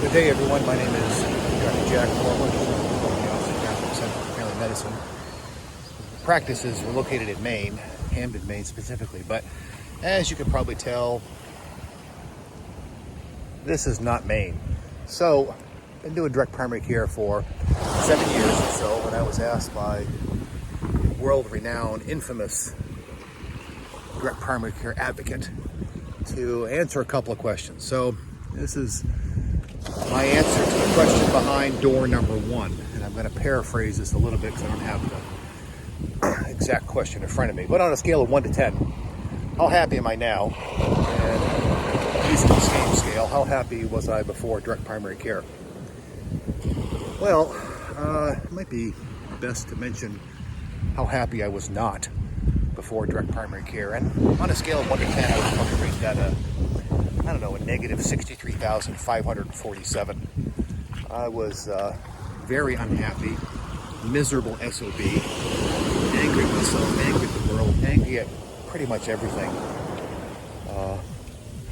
Good day, everyone. My name is Dr. Jack Forbush from the Austin Catholic Center for Family Medicine. Practices are located in Maine, Hamden, Maine specifically, but as you can probably tell, this is not Maine. So, I've been doing direct primary care for 7 years or so when I was asked by world-renowned, infamous direct primary care advocate to answer a couple of questions. So, this is my answer to the question behind door number one. And I'm going to paraphrase this a little bit because I don't have the exact question in front of me. But on a scale of 1 to 10, how happy am I now? And using the same scale, how happy was I before direct primary care? Well, it might be best to mention how happy I was not before direct primary care. And on a scale of 1 to 10, I would probably rate that a negative 63,547. I was very unhappy, miserable SOB, angry at myself, angry at the world, angry at pretty much everything,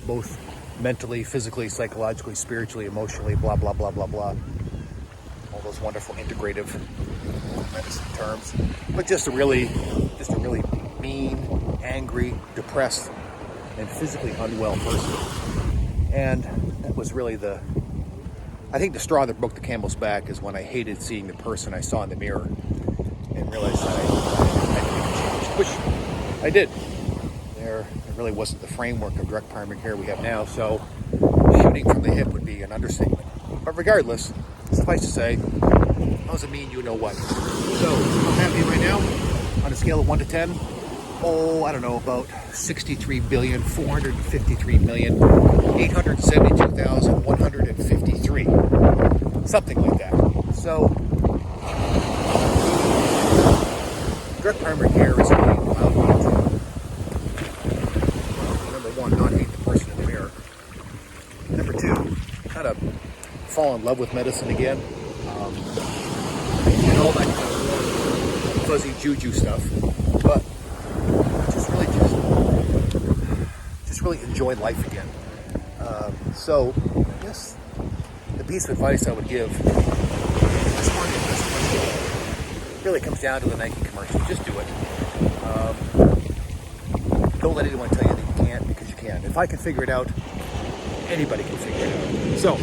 both mentally, physically, psychologically, spiritually, emotionally, blah, blah, blah, blah, blah. All those wonderful integrative medicine terms. But just a really mean, angry, depressed, and physically unwell person. And that was really the straw that broke the camel's back is when I hated seeing the person I saw in the mirror and realized that I needed to change, which I did. There really wasn't the framework of direct primary care we have now, so shooting from the hip would be an understatement. But regardless, suffice to say, I was a mean you-know-what. So, I'm happy right now on a scale of 1 to 10. I don't know, about 63,453,872,153. Something like that. So, direct primary care is really about me to, number one, not hate the person in the mirror. Number two, kind of fall in love with medicine again. And all that kind of fuzzy juju stuff. But really enjoy life again. So, I guess the piece of advice I would give this market really comes down to the Nike commercial. Just do it. Don't let anyone tell you that you can't, because you can. If I can figure it out, anybody can figure it out. So,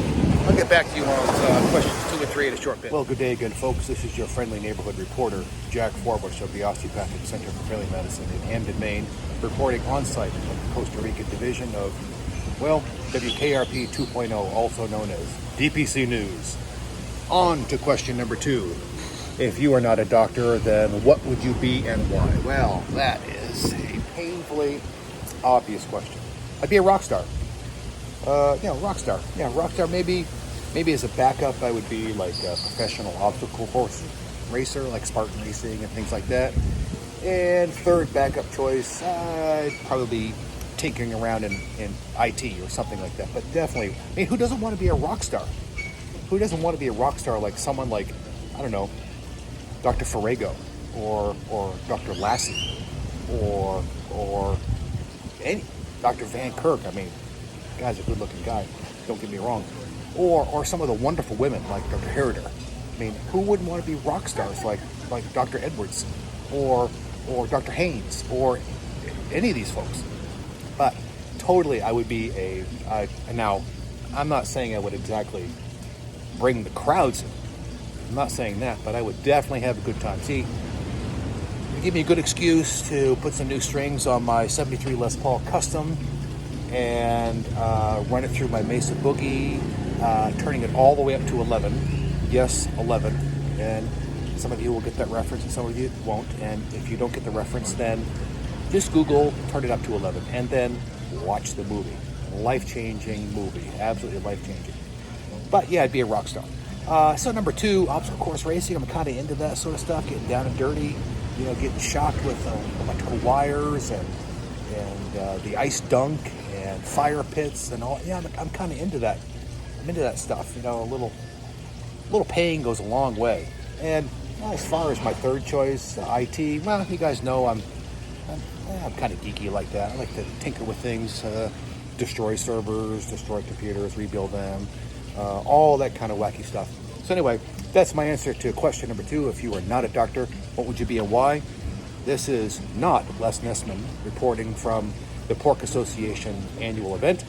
I'll get back to you on questions 2 and 3 in a short bit. Well, good day again, folks. This is your friendly neighborhood reporter, Jack Forbush of the Osteopathic Center for Family Medicine in Hamden, Maine, reporting on-site at the Costa Rica division of, WKRP 2.0, also known as DPC News. On to question number 2. If you are not a doctor, then what would you be and why? Well, that is a painfully obvious question. I'd be a rock star. Rock star. Yeah, rock star. Maybe as a backup, I would be like a professional obstacle course racer, like Spartan racing and things like that. And third backup choice, I'd probably be tinkering around in IT or something like that. But definitely, who doesn't want to be a rock star? Who doesn't want to be a rock star like someone like, Dr. Farrago or Dr. Lassie or any Dr. Van Kirk? Guy's a good-looking guy, don't get me wrong. Or some of the wonderful women like Dr. Harrider. Who wouldn't want to be rock stars like Dr. Edwards or Dr. Haynes or any of these folks? But totally, I would be now, I'm not saying I would exactly bring the crowds in. I'm not saying that, but I would definitely have a good time. See, it'd give me a good excuse to put some new strings on my 73 Les Paul Custom and run it through my Mesa Boogie, turning it all the way up to 11. Yes, 11. And some of you will get that reference and some of you won't. And if you don't get the reference, then just Google, turn it up to 11, and then watch the movie. Life-changing movie. Absolutely life-changing. But yeah, I'd be a rock star. So number 2, obstacle course racing. I'm kind of into that sort of stuff, getting down and dirty, getting shocked with electrical wires and the ice dunk and fire pits and all. Yeah, I'm kind of into that. I'm into that stuff. A little pain goes a long way. And as far as my third choice, IT, well, you guys know I'm kind of geeky like that. I like to tinker with things, destroy servers, destroy computers, rebuild them, all that kind of wacky stuff. So anyway, that's my answer to question number 2. If you are not a doctor, what would you be and why? This is not Les Nessman reporting from the Pork Association annual event,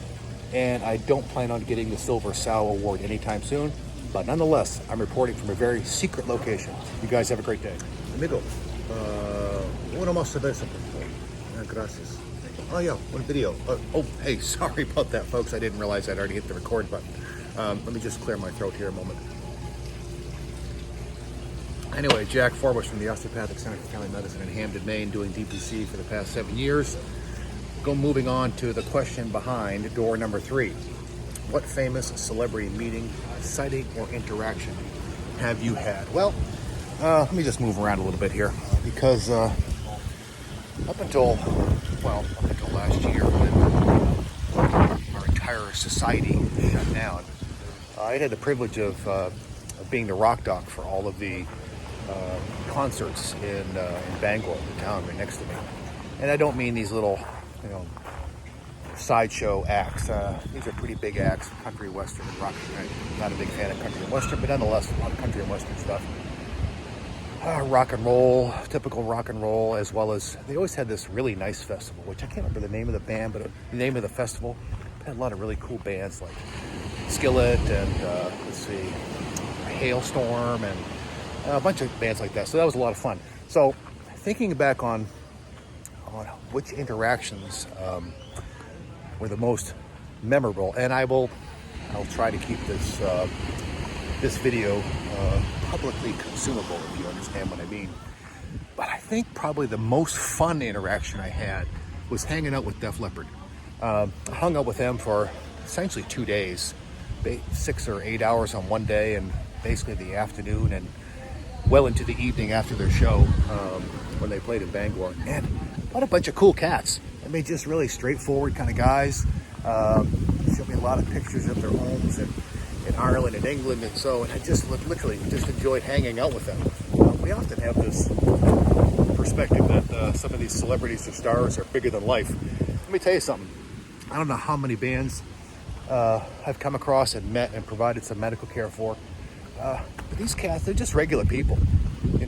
and I don't plan on getting the Silver Sow Award anytime soon, but nonetheless, I'm reporting from a very secret location. You guys have a great day. Amigo, uno más cerveza, por favor. Gracias. Oh yeah, one video. Oh, hey, sorry about that, folks. I didn't realize I'd already hit the record button. Let me just clear my throat here a moment. Anyway, Jack Forbush from the Osteopathic Center for Family Medicine in Hamden, Maine, doing DPC for the past 7 years. Moving on to the question behind door number 3. What famous celebrity meeting, sighting, or interaction have you had? Well, let me just move around a little bit here, because up until last year, when our entire society shut down, I had the privilege of being the rock doc for all of the concerts in Bangor, the town right next to me. And I don't mean these little, sideshow acts. These are pretty big acts, country, western, and rock. I'm not a big fan of country and western, but nonetheless, a lot of country and western stuff. Rock and roll, typical rock and roll, as well as they always had this really nice festival, which I can't remember the name of the band, but the name of the festival had a lot of really cool bands like Skillet and Hailstorm and a bunch of bands like that. So that was a lot of fun. So thinking back on which interactions were the most memorable, and I'll try to keep this video publicly consumable, if you understand what I mean. But I think probably the most fun interaction I had was hanging out with Def Leppard. I hung out with them for essentially 2 days, 6 or 8 hours on one day, and basically the afternoon and well into the evening after their show when they played in Bangor. And what a bunch of cool cats. I mean, just really straightforward kind of guys. Showed me a lot of pictures of their homes in Ireland and England, and I just literally just enjoyed hanging out with them. We often have this perspective that some of these celebrities or stars are bigger than life. Let me tell you something. I don't know how many bands I've come across and met and provided some medical care for. But these cats, they're just regular people.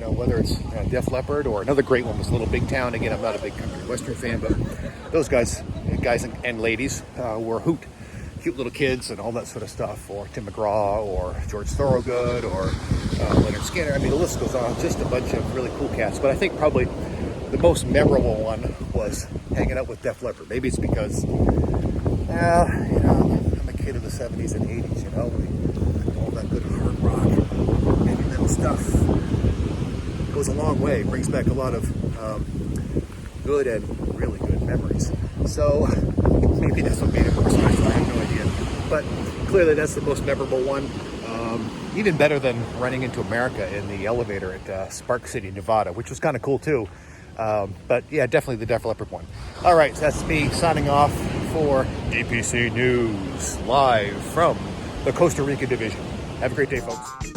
Whether it's Def Leppard or another great one was Little Big Town. Again, I'm not a big country western fan, but those guys and ladies were a hoot. Cute little kids and all that sort of stuff, or Tim McGraw or George Thorogood or Leonard Skinner. I mean, the list goes on. Just a bunch of really cool cats. But I think probably the most memorable one was hanging out with Def Leppard. Maybe it's because, I'm a kid of the 70s and 80s, all that good hard rock, heavy metal stuff goes a long way. It brings back a lot of good and really good memories. So maybe that's what made it more special. I have no idea. But clearly that's the most memorable one. Even better than running into America in the elevator at Spark City, Nevada, which was kind of cool too. But yeah, definitely the Def Leppard one. All right, so that's me signing off for DPC News, live from the Costa Rica division. Have a great day, folks.